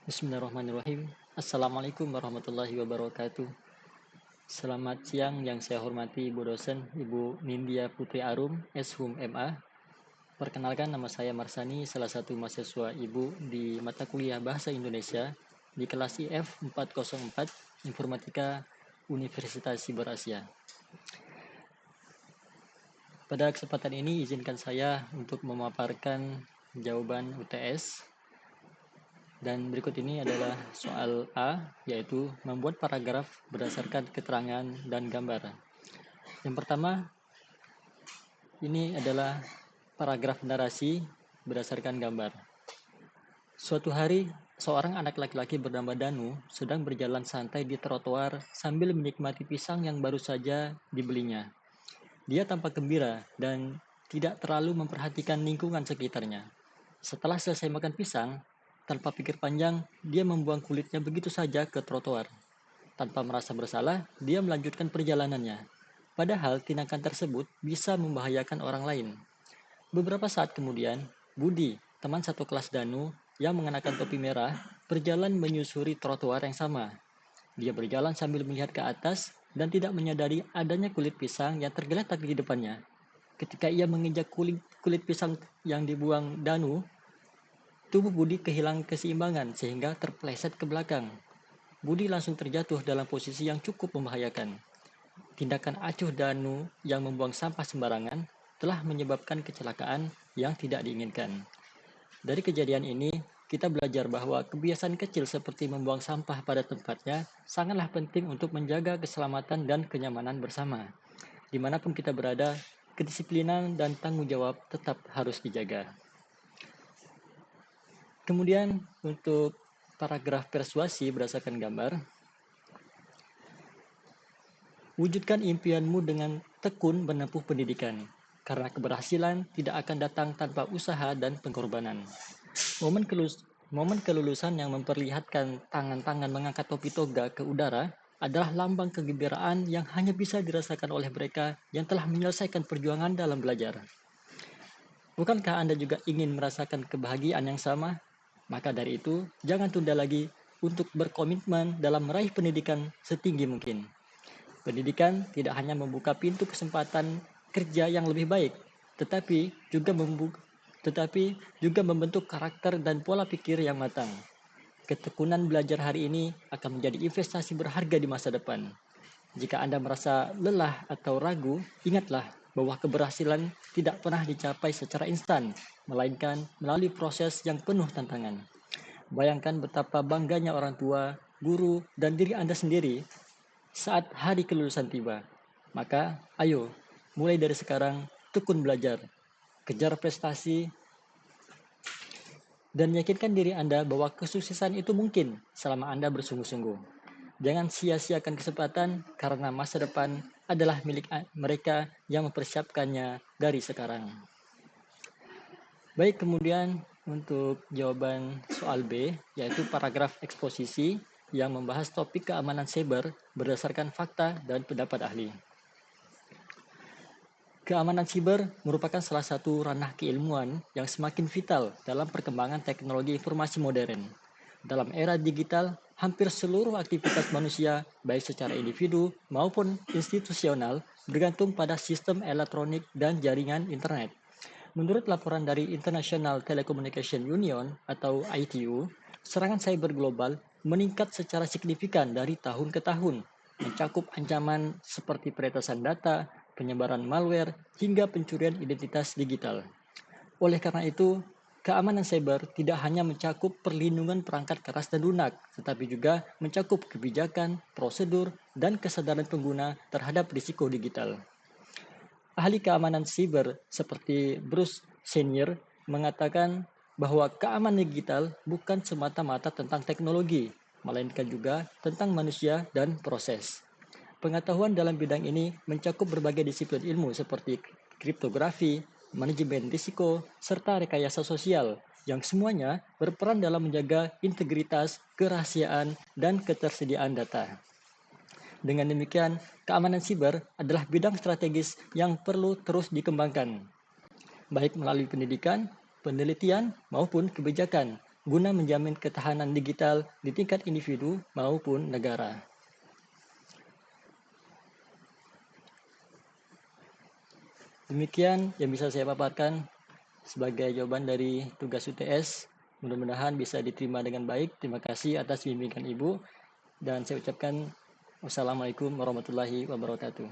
Bismillahirrahmanirrahim. Assalamualaikum warahmatullahi wabarakatuh. Selamat siang yang saya hormati Ibu dosen, Ibu Nindya Putri Arum, Shum MA. Perkenalkan, nama saya Marsani, salah satu mahasiswa Ibu di mata kuliah Bahasa Indonesia di kelas IF 404 Informatika Universitas Siber Asia. Pada kesempatan ini izinkan saya untuk memaparkan jawaban UTS. Dan berikut ini adalah soal A, yaitu membuat paragraf berdasarkan keterangan dan gambar. Yang pertama, ini adalah paragraf narasi berdasarkan gambar. Suatu hari, seorang anak laki-laki bernama Danu sedang berjalan santai di trotoar sambil menikmati pisang yang baru saja dibelinya. Dia tampak gembira dan tidak terlalu memperhatikan lingkungan sekitarnya. Setelah selesai makan pisang, tanpa pikir panjang, dia membuang kulitnya begitu saja ke trotoar. Tanpa merasa bersalah, dia melanjutkan perjalanannya. Padahal tindakan tersebut bisa membahayakan orang lain. Beberapa saat kemudian, Budi, teman satu kelas Danu, yang mengenakan topi merah, berjalan menyusuri trotoar yang sama. Dia berjalan sambil melihat ke atas dan tidak menyadari adanya kulit pisang yang tergeletak di depannya. Ketika ia menginjak kulit pisang yang dibuang Danu, tubuh Budi kehilangan keseimbangan sehingga terpeleset ke belakang. Budi langsung terjatuh dalam posisi yang cukup membahayakan. Tindakan acuh Danu yang membuang sampah sembarangan telah menyebabkan kecelakaan yang tidak diinginkan. Dari kejadian ini, kita belajar bahwa kebiasaan kecil seperti membuang sampah pada tempatnya sangatlah penting untuk menjaga keselamatan dan kenyamanan bersama. Dimanapun kita berada, kedisiplinan dan tanggung jawab tetap harus dijaga. Kemudian untuk paragraf persuasi berdasarkan gambar, wujudkan impianmu dengan tekun menempuh pendidikan, karena keberhasilan tidak akan datang tanpa usaha dan pengorbanan. Momen kelulusan yang memperlihatkan tangan-tangan mengangkat topi toga ke udara adalah lambang kegembiraan yang hanya bisa dirasakan oleh mereka yang telah menyelesaikan perjuangan dalam belajar. Bukankah Anda juga ingin merasakan kebahagiaan yang sama? Maka dari itu, jangan tunda lagi untuk berkomitmen dalam meraih pendidikan setinggi mungkin. Pendidikan tidak hanya membuka pintu kesempatan kerja yang lebih baik, tetapi juga membentuk karakter dan pola pikir yang matang. Ketekunan belajar hari ini akan menjadi investasi berharga di masa depan. Jika Anda merasa lelah atau ragu, ingatlah bahwa keberhasilan tidak pernah dicapai secara instan, melainkan melalui proses yang penuh tantangan. Bayangkan betapa bangganya orang tua, guru, dan diri Anda sendiri saat hari kelulusan tiba. Maka, ayo, mulai dari sekarang, tekun belajar, kejar prestasi, dan yakinkan diri Anda bahwa kesuksesan itu mungkin selama Anda bersungguh-sungguh. Jangan sia-siakan kesempatan karena masa depan adalah milik mereka yang mempersiapkannya dari sekarang. Baik, kemudian untuk jawaban soal B, yaitu paragraf eksposisi yang membahas topik keamanan siber berdasarkan fakta dan pendapat ahli. Keamanan siber merupakan salah satu ranah keilmuan yang semakin vital dalam perkembangan teknologi informasi modern. Dalam era digital, hampir seluruh aktivitas manusia, baik secara individu maupun institusional, bergantung pada sistem elektronik dan jaringan internet. Menurut laporan dari International Telecommunication Union atau ITU, serangan cyber global meningkat secara signifikan dari tahun ke tahun, mencakup ancaman seperti peretasan data, penyebaran malware, hingga pencurian identitas digital. Oleh karena itu, keamanan cyber tidak hanya mencakup perlindungan perangkat keras dan lunak, tetapi juga mencakup kebijakan, prosedur, dan kesadaran pengguna terhadap risiko digital. Ahli keamanan siber seperti Bruce Senior mengatakan bahwa keamanan digital bukan semata-mata tentang teknologi, melainkan juga tentang manusia dan proses. Pengetahuan dalam bidang ini mencakup berbagai disiplin ilmu seperti kriptografi, manajemen risiko, serta rekayasa sosial, yang semuanya berperan dalam menjaga integritas, kerahasiaan, dan ketersediaan data. Dengan demikian, keamanan siber adalah bidang strategis yang perlu terus dikembangkan, baik melalui pendidikan, penelitian, maupun kebijakan, guna menjamin ketahanan digital di tingkat individu maupun negara. Demikian yang bisa saya paparkan sebagai jawaban dari tugas UTS. Mudah-mudahan bisa diterima dengan baik. Terima kasih atas bimbingan Ibu. Dan saya ucapkan wassalamualaikum warahmatullahi wabarakatuh.